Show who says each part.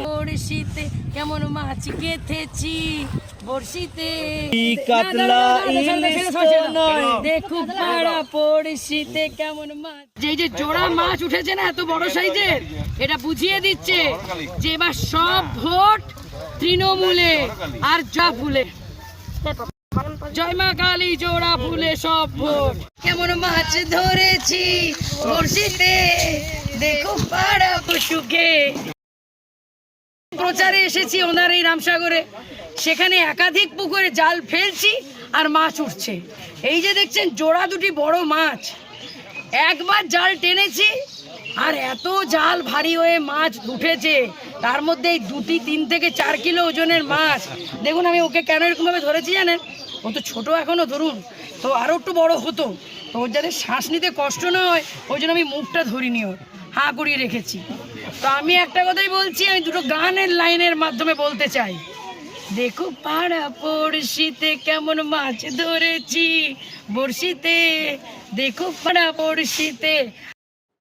Speaker 1: বড়শিতে কেমন মাছ গেথেছি বড়শিতে দেখুক পাড়া পড়শিতে কেমন মাছ। যে জোড়া মাছ উঠেছে না এত বড় সাইজের, এটা বুঝিয়ে দিচ্ছে যে এবার সব ভোট তৃণমূলে আর যা ফুলে। জয় মা কালী, জোড়া ফুলে সব ভোট। কেমন মাছ ধরেছি বড়শিতে দেখো পাড়া পশুকে। প্রচারে এসেছি ওনার এই রামসাগরে, সেখানে একাধিক পুকুরে জাল ফেলছি আর মাছ উঠছে। এই যে দেখছেন জোড়া দুটি বড় মাছ, একবার জাল টেনেছি আর এত জাল ভারী হয়ে মাছ উঠেছে, তার মধ্যে এই 3 থেকে 4 কিলো ওজনের মাছ। দেখুন আমি ওকে কেন এরকম ভাবে ধরেছি জানেন, ও তো ছোট এখনো, ধরুন তো আরো একটু বড় হতো, তো ওর যাতে শ্বাস নিতে কষ্ট না হয় ওই জন্য আমি মুখটা ধরিনি, ওর হাঁ করিয়ে রেখেছি। তো আমি একটা কথাই বলছি, আমি দুটো গানের লাইনের মাধ্যমে বলতে চাই। দেখো পাড়া পড়শিতে কেমন মাছ ধরেছি বড়শিতে, দেখো পাড়া পড়শিতে।